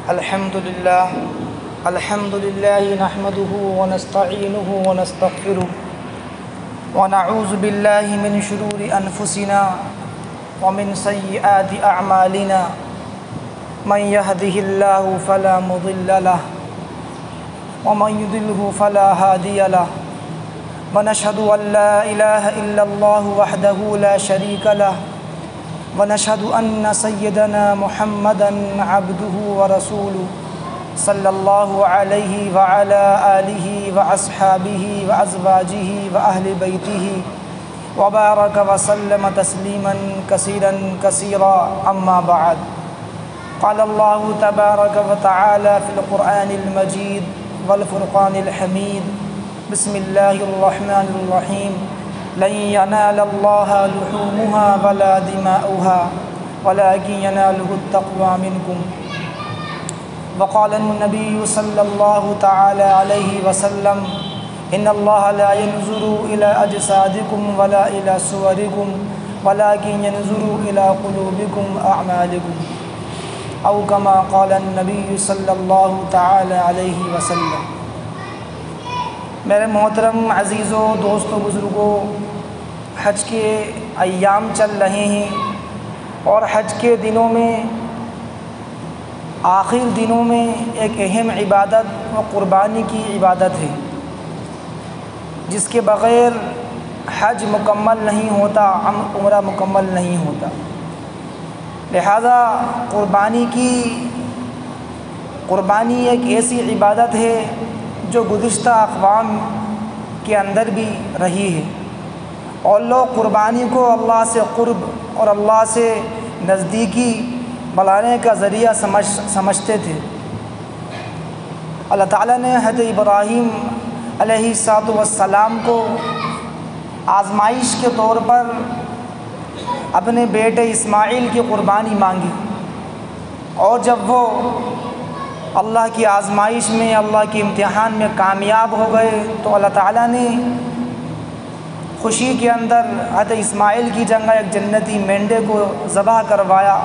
الحمد لله نحمده ونستعينه ونستغفره ونعوذ بالله من شرور أنفسنا ومن سيئات أعمالنا من يهده الله فلا مضل له ومن يضلل فلا هادي له ونشهد أن لا إله إلا الله وحده لا شريك له ونشهد أن سيدنا محمدًا عبده ورسوله صلى الله عليه وعلى آله وأصحابه وأزواجه وأهل بيته وبارك وسلم تسليما كثيرا أما بعد قال الله تبارك وتعالى في القرآن المجيد والفرقان الحميد بسم الله الرحمن الرحيم لن ينال الله لحومها ولا دماؤها ولكن يناله التقوى منكم وقال النبي صلى الله تعالى عليه وسلم إن الله لا ينظر إلى أجسادكم ولا إلى صوركم ولكن ينظر إلى قلوبكم وأعمالكم أو كما قال النبي صلی اللہ تعالی علیہ وسلم۔ میرے محترم عزیزوں، دوستوں، بزرگوں، حج کے ایام چل رہے ہیں اور حج کے دنوں میں آخر دنوں میں ایک اہم عبادت و قربانی کی عبادت ہے جس کے بغیر حج مکمل نہیں ہوتا، عمرہ مکمل نہیں ہوتا۔ لہذا قربانی ایک ایسی عبادت ہے جو گزشتہ اقوام کے اندر بھی رہی ہے اور لوگ قربانی کو اللہ سے قرب اور اللہ سے نزدیکی بلانے کا ذریعہ سمجھتے تھے۔ اللہ تعالیٰ نے حضرت ابراہیم علیہ السلام کو آزمائش کے طور پر اپنے بیٹے اسماعیل کی قربانی مانگی، اور جب وہ اللہ کی آزمائش میں، اللہ کے امتحان میں کامیاب ہو گئے تو اللہ تعالیٰ نے خوشی کے اندر حضرت اسماعیل کی جگہ ایک جنتی مینڈے کو ذبح کروایا،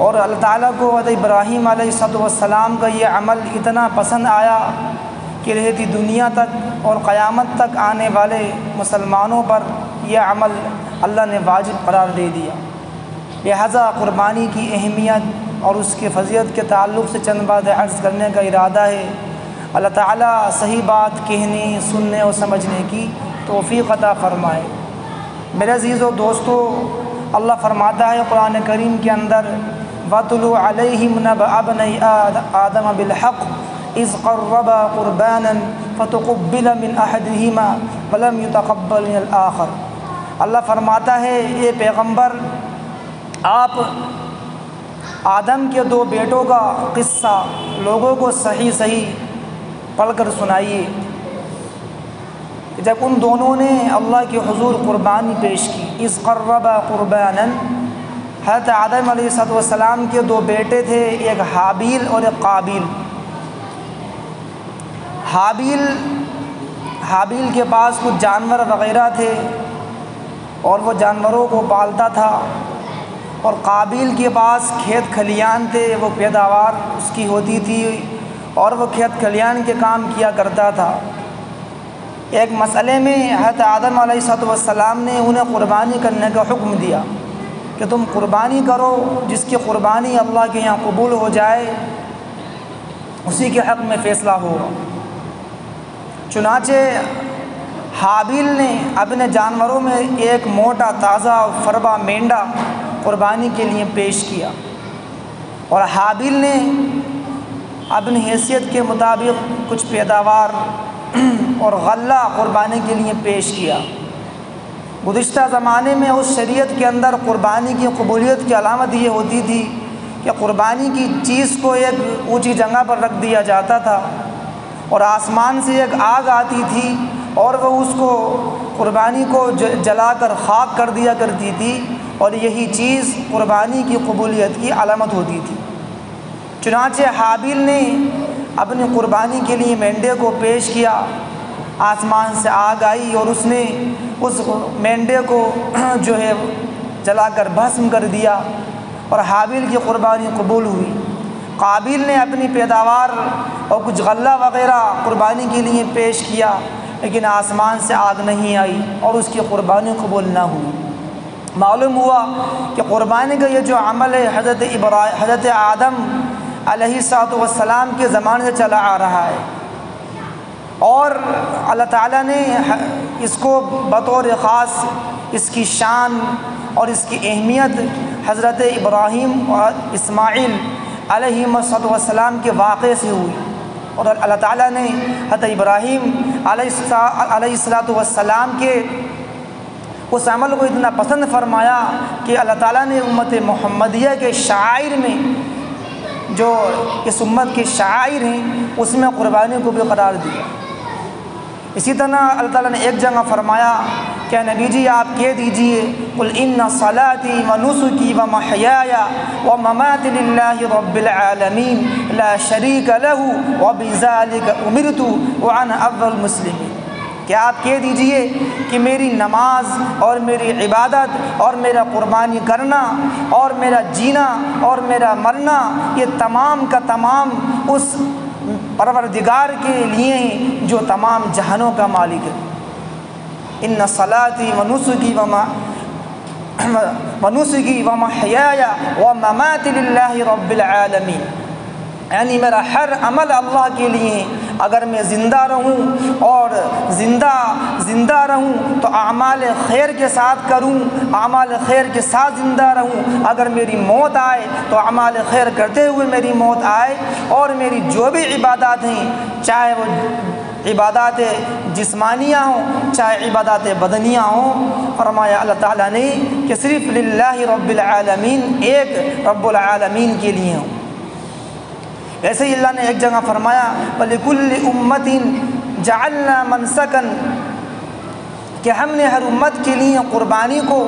اور اللہ تعالیٰ کو حضرت ابراہیم علیہ السلام کا یہ عمل اتنا پسند آیا کہ رہتی دنیا تک اور قیامت تک آنے والے مسلمانوں پر یہ عمل اللہ نے واجب قرار دے دیا۔ لہذا قربانی کی اہمیت اور اس کے فضیلت کے تعلق سے چند باتیں عرض کرنے کا ارادہ ہے۔ اللہ تعالیٰ صحیح بات کہنے، سننے اور سمجھنے کی توفیق عطا فرمائے۔ میرے عزیزوں، دوستوں، اللہ فرماتا ہے قرآن کریم کے اندر وَاتْلُ عَلَيْهِمْ نَبَأَ ابْنَيْ آدَمَ بِالْحَقِّ إِذْ قَرَّبَا قُرْبَانًا فَتُقُبِّلَ مِنْ أَحَدِهِمَا وَلَمْ يُتَقَبَّلْ مِنَ الْآخَرِ۔ اللہ فرماتا ہے، اے پیغمبر، آپ آدم کے دو بیٹوں کا قصہ لوگوں کو صحیح پڑھ کر سنائیے۔ جب ان دونوں نے اللہ کے حضور قربانی پیش کی، اذ قربا قربانا، حضرت آدم علیہ السلام کے دو بیٹے تھے، ایک حابیل اور ایک قابیل۔ حابیل کے پاس کچھ جانور وغیرہ تھے اور وہ جانوروں کو پالتا تھا، اور قابیل کے پاس کھیت کھلیان تھے، وہ پیداوار اس کی ہوتی تھی اور وہ کھیت کھلیان کے کام کیا کرتا تھا۔ ایک مسئلے میں حضرت آدم علیہ السلام نے انہیں قربانی کرنے کا حکم دیا کہ تم قربانی کرو، جس کی قربانی اللہ کے یہاں قبول ہو جائے اسی کے حق میں فیصلہ ہوگا۔ چنانچہ حابیل نے اپنے جانوروں میں ایک موٹا تازہ اور فربا مینڈا قربانی کے لیے پیش کیا، اور حابیل نے اپنی حیثیت کے مطابق کچھ پیداوار اور غلہ قربانی کے لیے پیش کیا۔ گزشتہ زمانے میں اس شریعت کے اندر قربانی کی قبولیت کی علامت یہ ہوتی تھی کہ قربانی کی چیز کو ایک اونچی جگہ پر رکھ دیا جاتا تھا، اور آسمان سے ایک آگ آتی تھی اور وہ اس کو قربانی کو جلا کر خاک کر دیا کرتی تھی، اور یہی چیز قربانی کی قبولیت کی علامت ہوتی تھی۔ چنانچہ حابیل نے اپنی قربانی کے لیے مینڈے کو پیش کیا، آسمان سے آگ آئی اور اس نے اس مینڈے کو جو ہے جلا کر بھسم کر دیا، اور حابیل کی قربانی قبول ہوئی۔ قابیل نے اپنی پیداوار اور کچھ غلہ وغیرہ قربانی کے لیے پیش کیا، لیکن آسمان سے آگ نہیں آئی اور اس کی قربانی قبول نہ ہوئی۔ معلوم ہوا کہ قربانی کا یہ جو عمل ہے حضرت آدم علیہ السلام کے زمانے سے چلا آ رہا ہے، اور اللہ تعالیٰ نے اس کو بطور خاص اس کی شان اور اس کی اہمیت حضرت ابراہیم اور اسماعیل علیہ السلام کے واقعے سے ہوئی، اور اللہ تعالیٰ نے حضرت ابراہیم علیہ السلام کے اس عمل کو اتنا پسند فرمایا کہ اللہ تعالیٰ نے امت محمدیہ کے شعائر میں، جو اس امت کے شعائر ہیں، اس میں قربانی کو بھی قرار دیا۔ اسی طرح اللہ تعالیٰ نے ایک جگہ فرمایا کہ نبی جی آپ کہہ دیجئے قل ان صلاتی و نسکی و محیای و مماتی للہ رب العالمین لا شریک لہ و بذالک امرت وانا اول المسلمین، کہ آپ کہہ دیجئے کہ میری نماز اور میری عبادت اور میرا قربانی کرنا اور میرا جینا اور میرا مرنا یہ تمام کا تمام اس پروردگار کے لیے ہیں جو تمام جہانوں کا مالک ہے۔ ان صلاتی و نسکی و محیای و مماتی للہ رب العالمین، یعنی میرا ہر عمل اللہ کے لیے ہے۔ اگر میں زندہ رہوں اور زندہ رہوں تو اعمال خیر کے ساتھ کروں، اعمال خیر کے ساتھ زندہ رہوں۔ اگر میری موت آئے تو اعمال خیر کرتے ہوئے میری موت آئے، اور میری جو بھی عبادات ہیں، چاہے وہ عبادات جسمانیہ ہوں چاہے عبادات بدنیہ ہوں، فرمایا اللہ تعالیٰ نے کہ صرف للہ رب العالمین، ایک رب العالمین کے لیے ہوں۔ ایسے ہی اللہ نے ایک جگہ فرمایا وَلِكُلِّ أُمَّةٍ جَعَلْنَا مَنْسَكًا، کہ ہم نے ہر امت کے لیے قربانی کو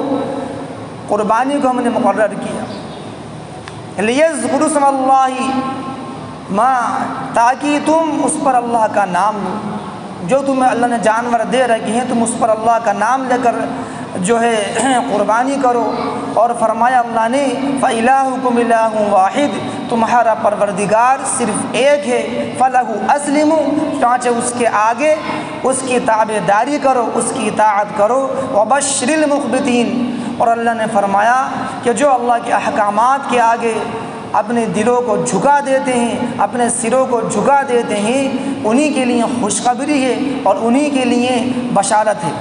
ہم نے مقرر کیا، لِيَذْكُرُوا اسْمَ اللَّهِ مَا، تاکہ تم اس پر اللہ کا نام لو، جو تمہیں اللہ نے جانور دے رکھے ہیں تم اس پر اللہ کا نام لے کر جو ہے قربانی کرو۔ اور فرمایا اللہ نے فَإِلَٰهُكُمْ إِلَٰهٌ وَاحِدٌ، تمہارا پروردگار صرف ایک ہے، فَلَهُ أَسْلِمُوا، چنانچہ اس کے آگے اس کی تابعداری کرو، اس کی اطاعت کرو، وَبَشِّرِ الْمُخْبِتِينَ، اور اللہ نے فرمایا کہ جو اللہ کے احکامات کے آگے اپنے دلوں کو جھکا دیتے ہیں، اپنے سروں کو جھکا دیتے ہیں، انہی کے لیے خوشخبری ہے اور انہی کے لیے بشارت ہے۔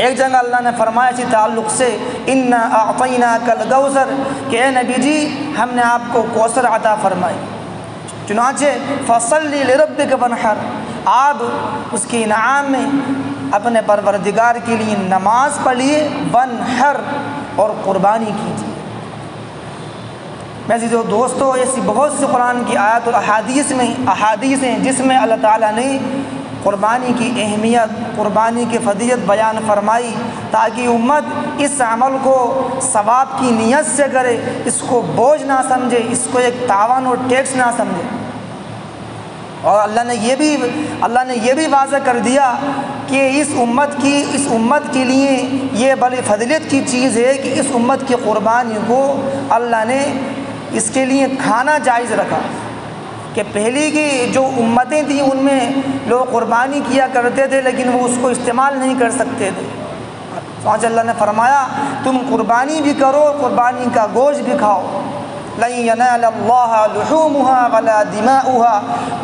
ایک جگہ اللہ نے فرمایا اسی تعلق سے اِنَّا أَعْطَيْنَاكَ الْكَوْثَرَ، کہ اے نبی جی ہم نے آپ کو کوثر عطا فرمائی، چنانچہ فَصَلِّ لِرَبِّكَ وَانْحَرْ، آپ اس کے انعام میں اپنے پروردگار کے لیے نماز پڑھیے، وَانْحَرْ، اور قربانی کیجیے۔ میں دوستو ایسی بہت سی قرآن کی آیات اور احادیث ہیں جس میں اللہ تعالیٰ نے قربانی کی اہمیت، قربانی کی فضیلت بیان فرمائی، تاکہ امت اس عمل کو ثواب کی نیت سے کرے، اس کو بوجھ نہ سمجھے، اس کو ایک تاوان اور ٹیکس نہ سمجھے۔ اور اللہ نے یہ بھی واضح کر دیا کہ اس امت کے لیے یہ بڑی فضیلت کی چیز ہے کہ اس امت کی قربانی کو اللہ نے اس کے لیے کھانا جائز رکھا، کہ پہلی کی جو امتیں تھیں ان میں لوگ قربانی کیا کرتے تھے لیکن وہ اس کو استعمال نہیں کر سکتے تھے، سوچ اللہ نے فرمایا تم قربانی بھی کرو، قربانی کا گوشت بھی کھاؤ، لَن يَنَالَ اللَّهَ لُحُومُهَا وَلَا دِمَاؤُهَا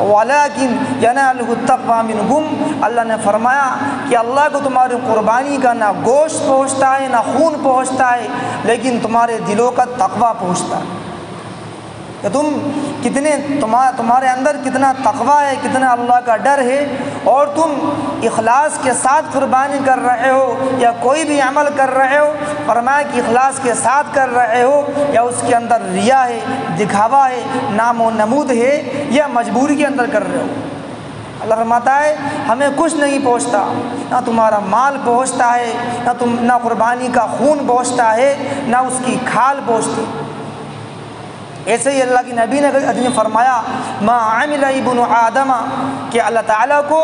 وَلَكِنْ يَنَالُهُ التَّقْوَىٰ مِنْكُمْ، اللہ نے فرمایا کہ اللہ کو تمہاری قربانی کا نہ گوشت پہنچتا ہے نہ خون پہنچتا ہے، لیکن تمہارے دلوں کا تقویٰ پہنچتا ہے، کہ تمہارے اندر کتنا تقویٰ ہے، کتنا اللہ کا ڈر ہے، اور تم اخلاص کے ساتھ قربانی کر رہے ہو یا کوئی بھی عمل کر رہے ہو، فرمایا کہ اخلاص کے ساتھ کر رہے ہو یا اس کے اندر ریا ہے، دکھاوا ہے، نام و نمود ہے، یا مجبوری کے اندر کر رہے ہو۔ اللہ فرماتا ہے ہمیں کچھ نہیں پہنچتا، نہ تمہارا مال پہنچتا ہے، نہ قربانی کا خون پہنچتا ہے، نہ اس کی کھال پہنچتی۔ ایسے ہی اللہ کی نبی نے فرمایا ما عمل ابن آدم، کہ اللہ تعالیٰ کو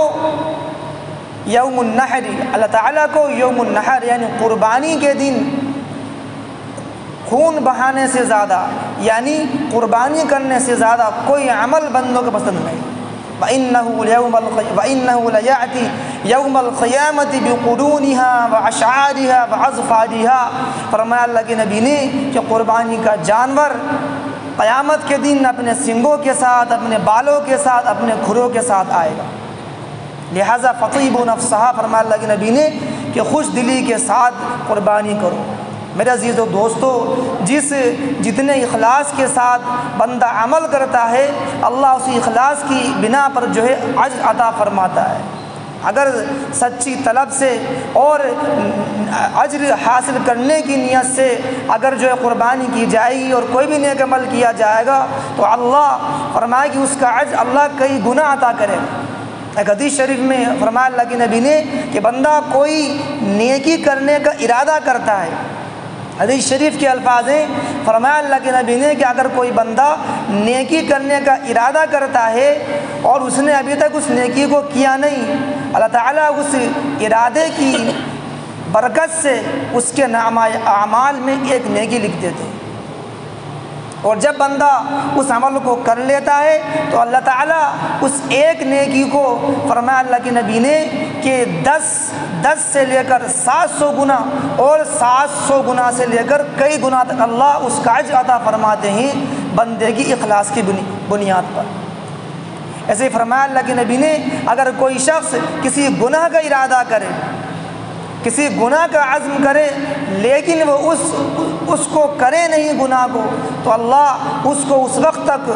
یوم النحر، اللہ تعالیٰ کو یوم النحر یعنی قربانی کے دن خون بہانے سے زیادہ یعنی قربانی کرنے سے زیادہ کوئی عمل بندوں کو پسند نہیں۔ وَإِنَّهُ لَيَأْتِي يَوْمَ الْقِيَامَةِ بِقُرُونِهَا وَأَشْعَارِهَا وَأَظْفَارِهَا، فرمایا اللہ کے نبی نے کہ قربانی کا جانور قیامت کے دن اپنے سنگوں کے ساتھ، اپنے بالوں کے ساتھ، اپنے کھروں کے ساتھ آئے گا، لہذا فطیبوا نفسہا، فرمایا اللہ کے نبی نے کہ خوش دلی کے ساتھ قربانی کرو۔ میرے عزیز و دوستو، جتنے اخلاص کے ساتھ بندہ عمل کرتا ہے اللہ اسی اخلاص کی بنا پر جو ہے اجر عطا فرماتا ہے۔ اگر سچی طلب سے اور اجر حاصل کرنے کی نیت سے اگر جو ہے قربانی کی جائے گی اور کوئی بھی نیک عمل کیا جائے گا تو اللہ فرمائے کہ اس کا اجر اللہ کئی گنا عطا کرے گا۔ ایک حدیث شریف میں فرمایا اللہ کے نبی نے کہ بندہ کوئی نیکی کرنے کا ارادہ کرتا ہے، حدیث شریف کے الفاظ ہیں، فرمایا اللہ کے نبی نے کہ اگر کوئی بندہ نیکی کرنے کا ارادہ کرتا ہے اور اس نے ابھی تک اس نیکی کو کیا نہیں، اللہ تعالیٰ اس ارادے کی برکت سے اس کے نامہ اعمال میں ایک نیکی لکھ دیتے ہیں، اور جب بندہ اس عمل کو کر لیتا ہے تو اللہ تعالیٰ اس ایک نیکی کو فرمایا اللہ کے نبی نے کہ 10 سے لے کر 700 گنا اور 700 گنا سے لے کر کئی گنا تک اللہ اس کا اجر عطا فرماتے ہیں بندے کی اخلاص کی بنیاد پر۔ ایسے ہی فرمایا اللہ کے نبی نے اگر کوئی شخص کسی گناہ کا ارادہ کرے، کسی گناہ کا عزم کرے لیکن وہ اس کو کرے نہیں گناہ کو، تو اللہ اس کو اس وقت تک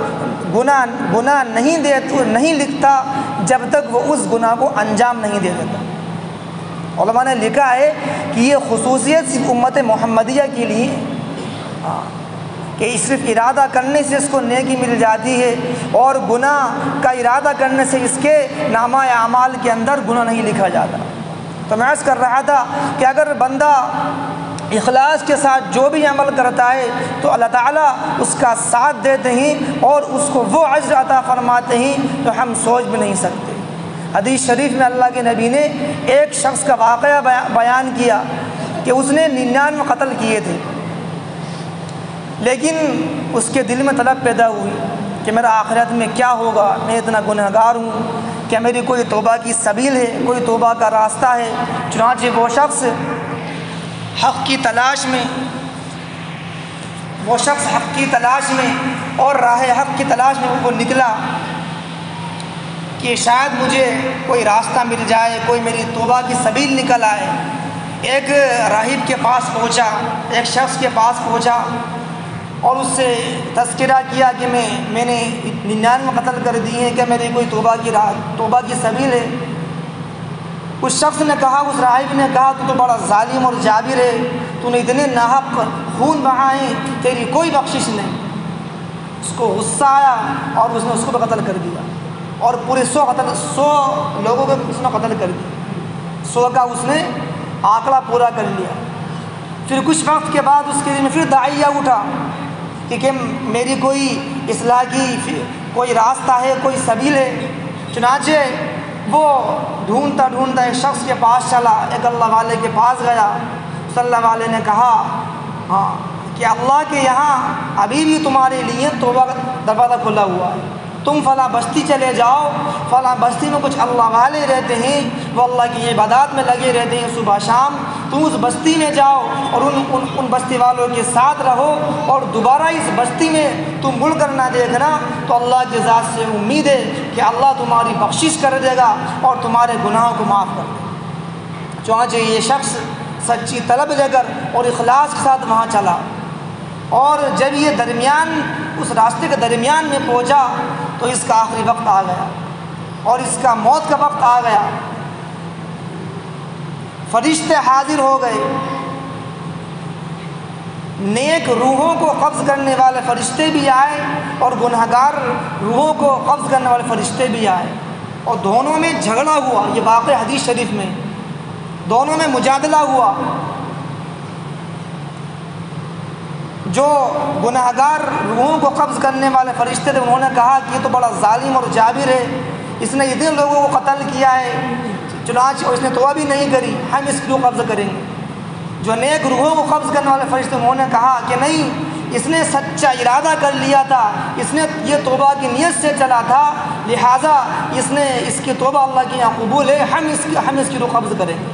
گناہ نہیں لکھتا جب تک وہ اس گناہ کو انجام نہیں دے دیتا۔ علماء نے لکھا ہے کہ یہ خصوصیت صرف امت محمدیہ کے لیے کہ صرف ارادہ کرنے سے اس کو نیکی مل جاتی ہے اور گناہ کا ارادہ کرنے سے اس کے نامہ اعمال کے اندر گناہ نہیں لکھا جاتا۔ تو میں عرض کر رہا تھا کہ اگر بندہ اخلاص کے ساتھ جو بھی عمل کرتا ہے تو اللہ تعالیٰ اس کا ساتھ دیتے ہیں اور اس کو وہ اجر عطا فرماتے ہیں تو ہم سوچ بھی نہیں سکتے۔ حدیث شریف میں اللہ کے نبی نے ایک شخص کا واقعہ بیان کیا کہ اس نے 99 قتل کیے تھے، لیکن اس کے دل میں طلب پیدا ہوئی کہ میرا آخرت میں کیا ہوگا، میں اتنا گنہگار ہوں، کیا میری کوئی توبہ کی سبیل ہے، کوئی توبہ کا راستہ ہے؟ چنانچہ وہ شخص حق کی تلاش میں اور راہ حق کی تلاش میں وہ نکلا کہ شاید مجھے کوئی راستہ مل جائے، کوئی میری توبہ کی سبیل نکل آئے۔ ایک راہب کے پاس پہنچا، ایک شخص کے پاس پہنچا اور اس سے تذکرہ کیا کہ میں نے 99 قتل کر دیے ہیں، کیا میری کوئی توبہ کی سبیل ہے؟ اس شخص نے کہا، اس راہب نے کہا تو بڑا ظالم اور جابر ہے، تو نے اتنے ناحق خون بہائے، تیری کوئی بخشش نہیں۔ اس کو غصہ آیا اور اس نے اس کو قتل کر دیا اور پورے 100 لوگوں کو اس نے قتل کر دیا، 100 کا اس نے آنکڑا پورا کر لیا۔ پھر کچھ وقت کے بعد اس کے دل میں پھر داعیہ اٹھا کہ میری کوئی اصلاح کی کوئی راستہ ہے، کوئی سبیل ہے۔ چنانچہ وہ ڈھونڈتا ایک شخص کے پاس چلا، ایک اللہ والے کے پاس گیا۔ صلی اللہ علیہ نے کہا کہ اللہ کے یہاں ابھی بھی تمہارے لیے توبہ کا دروازہ کھلا ہوا ہے، تم فلاں بستی چلے جاؤ، فلاں بستی میں کچھ اللہ والے رہتے ہیں، وہ اللہ کی عبادات میں لگے رہتے ہیں صبح شام، تم اس بستی میں جاؤ اور ان بستی والوں کے ساتھ رہو، اور دوبارہ اس بستی میں تم مڑ کر نہ دیکھنا، تو اللہ کی ذات سے امید ہے کہ اللہ تمہاری بخشش کر دے گا اور تمہارے گناہوں کو معاف کر دے گا۔ چنانچہ یہ شخص سچی طلب لے کر اور اخلاص کے ساتھ وہاں چلا، اور جب یہ اس راستے کے درمیان میں پہنچا تو اس کا آخری وقت آ گیا اور اس کا موت کا وقت آ گیا۔ فرشتے حاضر ہو گئے، نیک روحوں کو قبض کرنے والے فرشتے بھی آئے اور گنہگار روحوں کو قبض کرنے والے فرشتے بھی آئے، اور دونوں میں جھگڑا ہوا۔ یہ واقعہ حدیث شریف میں، دونوں میں مجادلہ ہوا۔ جو گنہگار روحوں کو قبض کرنے والے فرشتے تھے انہوں نے کہا کہ یہ تو بڑا ظالم اور جابر ہے، اس نے اتنے لوگوں کو قتل کیا ہے، چنانچہ اس نے توبہ بھی نہیں کری، ہم اس کو قبض کریں گے۔ جو نیک روحوں کو قبض کرنے والے فرشتے، انہوں نے کہا کہ نہیں، اس نے سچا ارادہ کر لیا تھا، اس نے یہ توبہ کی نیت سے چلا تھا، لہٰذا اس کی توبہ اللہ کے یہاں قبول ہے، ہم اس کی روح قبض کریں گے۔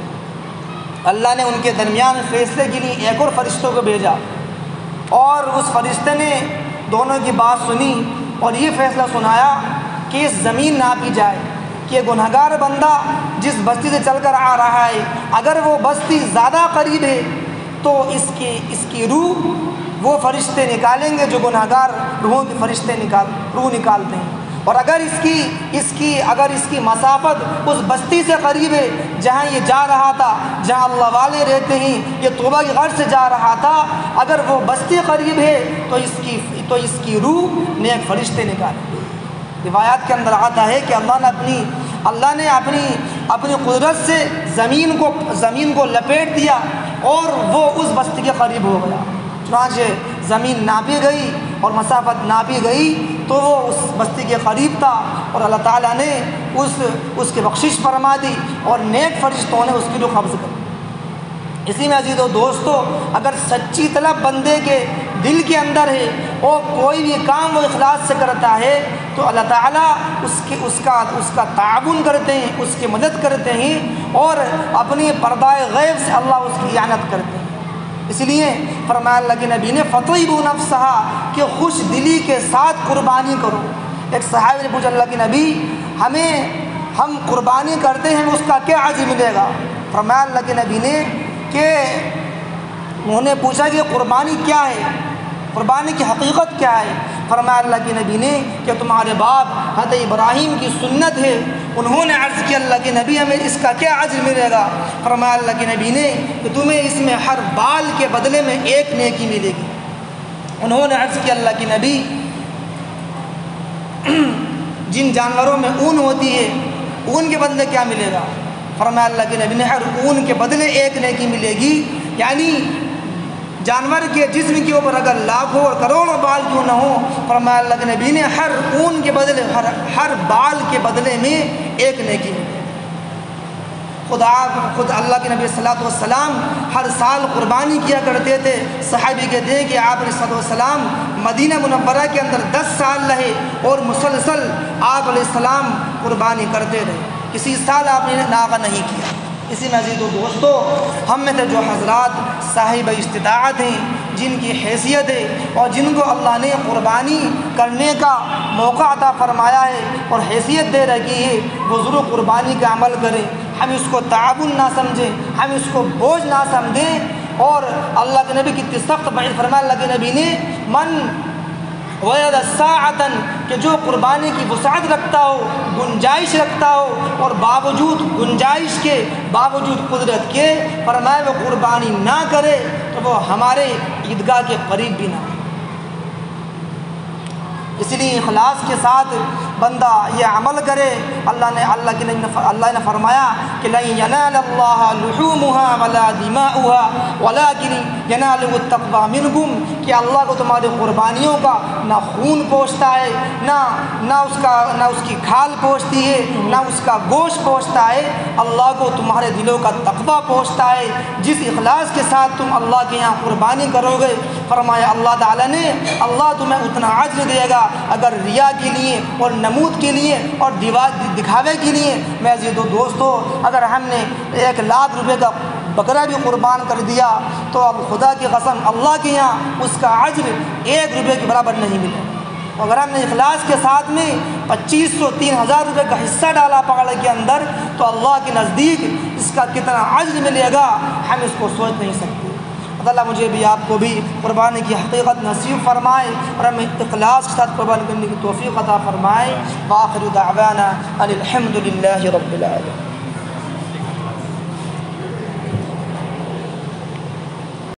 اللہ نے ان کے درمیان فیصلے کے لیے ایک اور فرشتوں کو بھیجا، اور اس فرشتے نے دونوں کی بات سنی اور یہ فیصلہ سنایا کہ اس زمین ناپی جائے کہ گنہگار بندہ جس بستی سے چل کر آ رہا ہے، اگر وہ بستی زیادہ قریب ہے تو اس کی روح وہ فرشتے نکالیں گے جو گنہگار روحوں کے فرشتے روح نکالتے ہیں، اور اگر اس کی مسافت اس بستی سے قریب ہے جہاں یہ جا رہا تھا، جہاں اللہ والے رہتے ہیں، یہ توبہ کی غرض سے جا رہا تھا، اگر وہ بستی قریب ہے تو اس کی روح نیک فرشتے نکالیں گے۔ روایات کے اندر آتا ہے کہ اللہ نے اپنی قدرت سے زمین کو لپیٹ دیا اور وہ اس بستی کے قریب ہو گیا، چنانچہ زمین ناپی گئی اور مسافت ناپی گئی تو وہ اس بستی کے قریب تھا، اور اللہ تعالیٰ نے اس کی بخشش فرما دی اور نیک فرشتوں نے اس کی روح قبض کر دی۔ اسی میں عزیزو دوستو، اگر سچی طلب بندے کے دل کے اندر ہے اور کوئی بھی کام وہ اخلاص سے کرتا ہے تو اللہ تعالیٰ اس کا تعاون کرتے ہیں، اس کی مدد کرتے ہیں، اور اپنی پردائے غیب سے اللہ اس کی اعانت کرتے ہیں۔ اس لیے فرمایا اللہ کے نبی نے فطیبوا نفسہا کہ خوش دلی کے ساتھ قربانی کرو۔ ایک صحابی نے پوچھا اللہ کے نبی ہم قربانی کرتے ہیں اس کا کیا اجر ملے گا؟ فرمایا اللہ کے نبی نے کہ انہوں نے پوچھا کہ قربانی کیا ہے، قربانی کی حقیقت کیا ہے؟ فرمایا اللہ کے نبی نے کہ تمہارے باپ حضرت ابراہیم کی سنت ہے۔ انہوں نے عرض کیا اللہ کے نبی ہمیں اس کا کیا اجر ملے گا؟ فرمایا اللہ کے نبی نے کہ تمہیں اس میں ہر بال کے بدلے میں ایک نیکی ملے گی۔ انہوں نے عرض کیا اللہ کے نبی جن جانوروں میں اون ہوتی ہے اون کے بدلے کیا ملے گا؟ فرمایا اللہ کے نبی نے ہر اون کے بدلے ایک نیکی ملے گی، یعنی جانور کے جسم کے اوپر اگر لاکھوں اور کروڑوں بال کیوں نہ ہو، فرمایا اللہ کے نبی نے ہر اون کے بدلے ہر بال کے بدلے میں ایک نیکی ملے گی۔ خود اللہ کے نبی صلی اللہ علیہ وسلم ہر سال قربانی کیا کرتے تھے۔ صحابی کہتے ہیں کہ آپ علیہ الصلوۃ والسلام مدینہ منورہ کے اندر 10 سال رہے اور مسلسل آپ علیہ السلام قربانی کرتے رہے، کسی سال آپ نے ناغہ نہیں کیا۔ اسی میں عزیزو دوستو، ہم میں سے جو حضرات صاحب استطاعت ہیں، جن کی حیثیت ہے اور جن کو اللہ نے قربانی کرنے کا موقع عطا فرمایا ہے اور حیثیت دے رکھی ہے، وہ ضرور قربانی کا عمل کریں۔ ہم اس کو تعاون نہ سمجھیں، ہم اس کو بوجھ نہ سمجھیں، اور اللہ کے نبی کی سخت وعید فرمایا اللہ کے نبی نے من وجد ساعۃ کہ جو قربانی کی وسعت رکھتا ہو، گنجائش رکھتا ہو، اور گنجائش کے باوجود قدرت کے، فرمایا وہ قربانی نہ کرے تو وہ ہمارے عیدگاہ کے قریب بھی نہ ہو۔ اس لیے اخلاص کے ساتھ بندہ یہ عمل کرے۔ اللہ نے فرمایا کہ لن ینال اللہ لحومها ولا دماؤها ولكن يناله التقوى منکم، کہ اللہ کو تمہاری قربانیوں کا نہ خون پہنچتا ہے، نہ اس کی کھال پہنچتی ہے، نہ اس کا گوشت پہنچتا ہے، اللہ کو تمہارے دلوں کا تقویٰ پہنچتا ہے۔ جس اخلاص کے ساتھ تم اللہ کے یہاں قربانی کرو گے، فرمایا اللہ تعالیٰ نے اللہ تمہیں اتنا اجر دے گا۔ اگر ریا کے لیے اور نمود کے لیے اور دکھاوے کے لیے، میں عزیزو دوستو، اگر ہم نے 1 لاکھ روپے کا بکرا بھی قربان کر دیا تو اب خدا کی قسم اللہ کے یہاں اس کا اجر 1 روپے کے برابر نہیں ملے۔ اگر ہم نے اخلاص کے ساتھ میں 2500 3000 روپے کا حصہ ڈالا پکڑ کے اندر تو اللہ کے نزدیک اس کا کتنا اجر ملے گا ہم اس کو سوچ نہیں سکتے۔ اللہ مجھے بھی آپ کو بھی قربانی کی حقیقت نصیب فرمائے اور ہمیں اخلاص کے ساتھ قربانی کرنے کی توفیق عطا فرمائے۔ وآخر دعوانا ان الحمد للہ رب العالمین۔